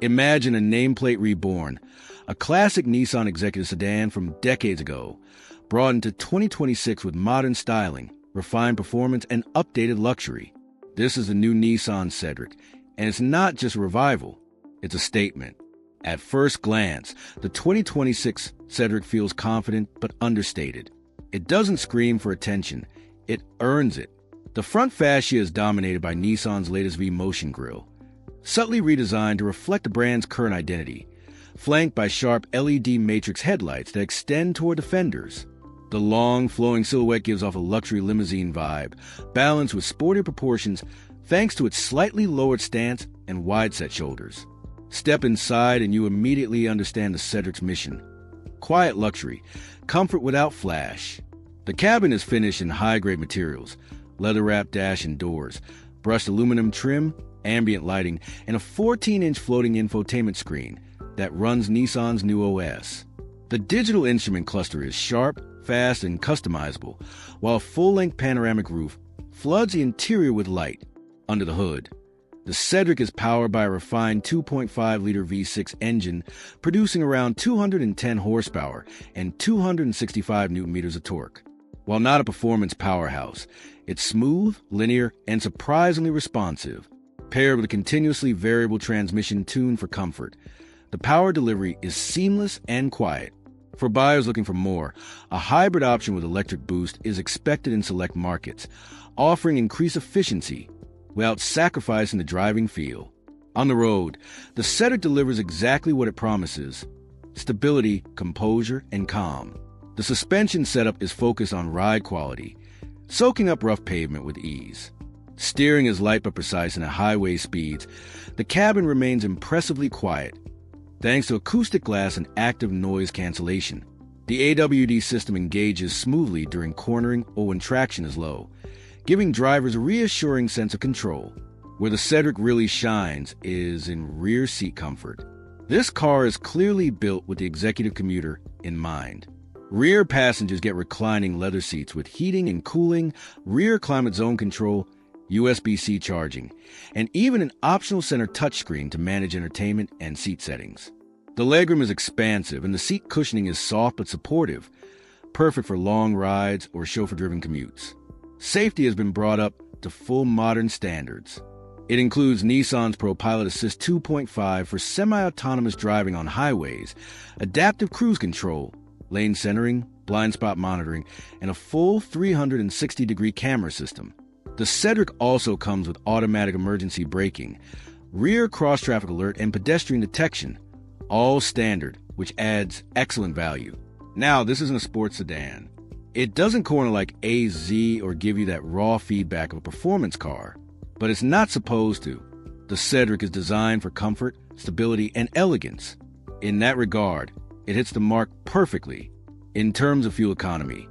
Imagine a nameplate reborn, a classic Nissan executive sedan from decades ago, brought into 2026 with modern styling, refined performance, and updated luxury. This is the new Nissan Cedric, and it's not just a revival, it's a statement. At first glance, the 2026 Cedric feels confident but understated. It doesn't scream for attention, it earns it. The front fascia is dominated by Nissan's latest V-Motion grille, subtly redesigned to reflect the brand's current identity, flanked by sharp LED matrix headlights that extend toward the fenders. The long, flowing silhouette gives off a luxury limousine vibe, balanced with sportier proportions thanks to its slightly lowered stance and wide-set shoulders. Step inside and you immediately understand the Cedric's mission. Quiet luxury, comfort without flash. The cabin is finished in high-grade materials, leather-wrapped dash and doors, brushed aluminum trim, ambient lighting, and a 14-inch floating infotainment screen that runs Nissan's new OS. The digital instrument cluster is sharp, fast, and customizable, while a full-length panoramic roof floods the interior with light. Under the hood, the Cedric is powered by a refined 2.5-liter V6 engine, producing around 210 horsepower and 265 newton-meters of torque. While not a performance powerhouse, it's smooth, linear, and surprisingly responsive. Paired with a continuously variable transmission tuned for comfort, the power delivery is seamless and quiet. For buyers looking for more, a hybrid option with electric boost is expected in select markets, offering increased efficiency without sacrificing the driving feel. On the road, the Cedric delivers exactly what it promises: stability, composure, and calm. The suspension setup is focused on ride quality, soaking up rough pavement with ease. Steering is light but precise and at highway speeds. The cabin remains impressively quiet, thanks to acoustic glass and active noise cancellation. The AWD system engages smoothly during cornering or when traction is low, giving drivers a reassuring sense of control. Where the Cedric really shines is in rear seat comfort. This car is clearly built with the executive commuter in mind. Rear passengers get reclining leather seats with heating and cooling, rear climate zone control, USB-C charging, and even an optional center touchscreen to manage entertainment and seat settings. The legroom is expansive and the seat cushioning is soft but supportive, perfect for long rides or chauffeur-driven commutes. Safety has been brought up to full modern standards. It includes Nissan's ProPilot Assist 2.5 for semi-autonomous driving on highways, adaptive cruise control, lane centering, blind spot monitoring, and a full 360-degree camera system. The Cedric also comes with automatic emergency braking, rear cross-traffic alert, and pedestrian detection, all standard, which adds excellent value. Now, this isn't a sports sedan. It doesn't corner like AZ or give you that raw feedback of a performance car, but it's not supposed to. The Cedric is designed for comfort, stability, and elegance. In that regard, it hits the mark perfectly. In terms of fuel economy,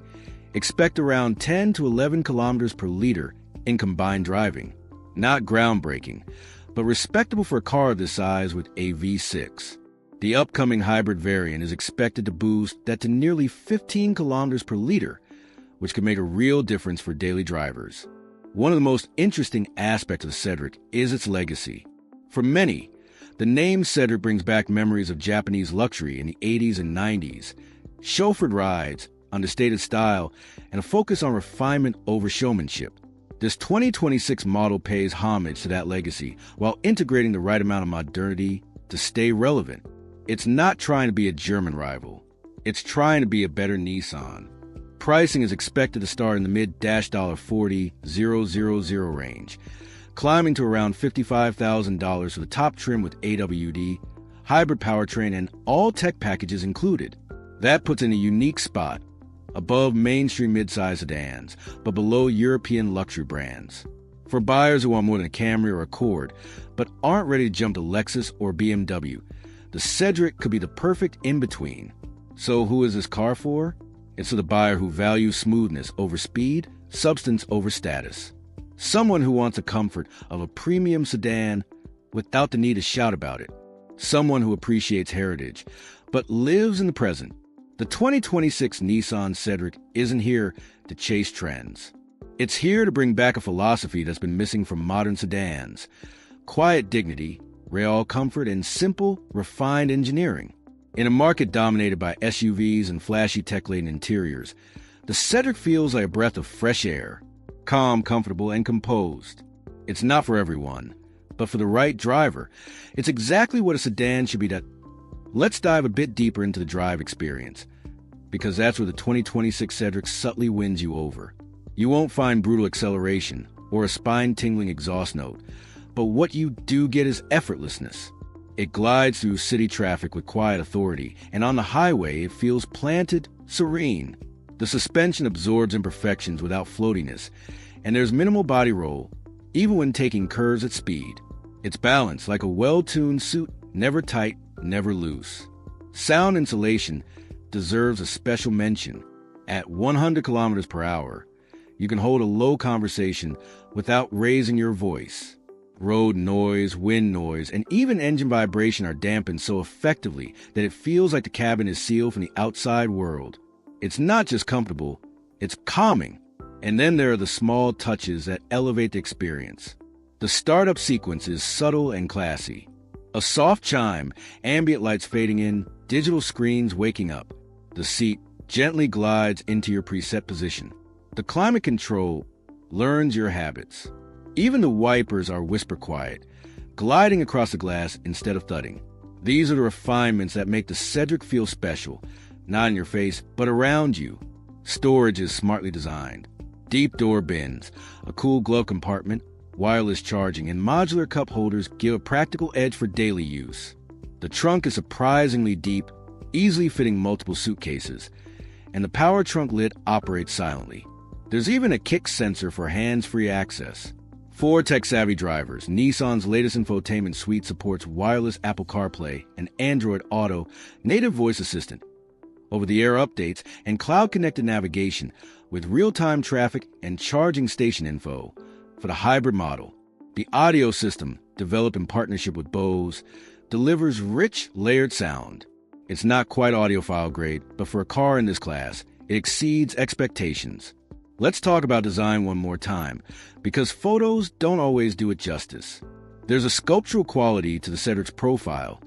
expect around 10 to 11 kilometers per liter in combined driving. Not groundbreaking, but respectable for a car of this size with a V6. The upcoming hybrid variant is expected to boost that to nearly 15 kilometers per liter, which could make a real difference for daily drivers. One of the most interesting aspects of the Cedric is its legacy. For many, the name Cedric brings back memories of Japanese luxury in the 80s and 90s, chauffeured rides, understated style, and a focus on refinement over showmanship. This 2026 model pays homage to that legacy while integrating the right amount of modernity to stay relevant. It's not trying to be a German rival. It's trying to be a better Nissan. Pricing is expected to start in the mid-$40,000 range, climbing to around $55,000 for the top trim with AWD, hybrid powertrain, and all tech packages included. That puts in a unique spot, above mainstream midsize sedans, but below European luxury brands. For buyers who want more than a Camry or Accord, but aren't ready to jump to Lexus or BMW, the Cedric could be the perfect in-between. So who is this car for? It's for the buyer who values smoothness over speed, substance over status. Someone who wants the comfort of a premium sedan without the need to shout about it. Someone who appreciates heritage, but lives in the present. The 2026 Nissan Cedric isn't here to chase trends. It's here to bring back a philosophy that's been missing from modern sedans: quiet dignity, raw comfort, and simple, refined engineering. In a market dominated by SUVs and flashy tech-laden interiors, the Cedric feels like a breath of fresh air, calm, comfortable, and composed. It's not for everyone, but for the right driver, it's exactly what a sedan should be. Let's dive a bit deeper into the drive experience, because that's where the 2026 Cedric subtly wins you over. You won't find brutal acceleration or a spine-tingling exhaust note, but what you do get is effortlessness. It glides through city traffic with quiet authority, and on the highway it feels planted, serene. The suspension absorbs imperfections without floatiness, and there's minimal body roll, even when taking curves at speed. It's balanced like a well-tuned suit, never tight, never loose. Sound insulation deserves a special mention. At 100 kilometers per hour, you can hold a low conversation without raising your voice. Road noise, wind noise, and even engine vibration are dampened so effectively that it feels like the cabin is sealed from the outside world. It's not just comfortable, it's calming. And then there are the small touches that elevate the experience. The startup sequence is subtle and classy. A soft chime, ambient lights fading in, digital screens waking up. The seat gently glides into your preset position. The climate control learns your habits. Even the wipers are whisper quiet, gliding across the glass instead of thudding. These are the refinements that make the Cedric feel special, not in your face, but around you. Storage is smartly designed. Deep door bins, a cool glove compartment, wireless charging, and modular cup holders give a practical edge for daily use. The trunk is surprisingly deep, easily fitting multiple suitcases, and the power trunk lid operates silently. There's even a kick sensor for hands-free access. For tech-savvy drivers, Nissan's latest infotainment suite supports wireless Apple CarPlay and Android Auto, native voice assistant, over-the-air updates, and cloud-connected navigation with real-time traffic and charging station info. For the hybrid model, the audio system, developed in partnership with Bose, delivers rich, layered sound. It's not quite audiophile grade, but for a car in this class, it exceeds expectations. Let's talk about design one more time, because photos don't always do it justice. There's a sculptural quality to the Cedric's profile,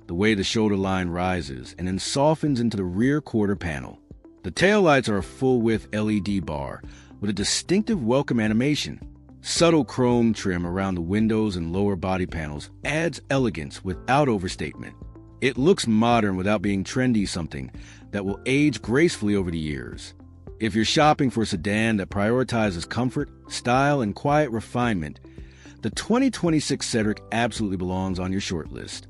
the way the shoulder line rises and then softens into the rear quarter panel. The taillights are a full-width LED bar with a distinctive welcome animation. Subtle chrome trim around the windows and lower body panels adds elegance without overstatement. It looks modern without being trendy, something that will age gracefully over the years. If you're shopping for a sedan that prioritizes comfort, style, and quiet refinement, the 2026 Cedric absolutely belongs on your short list.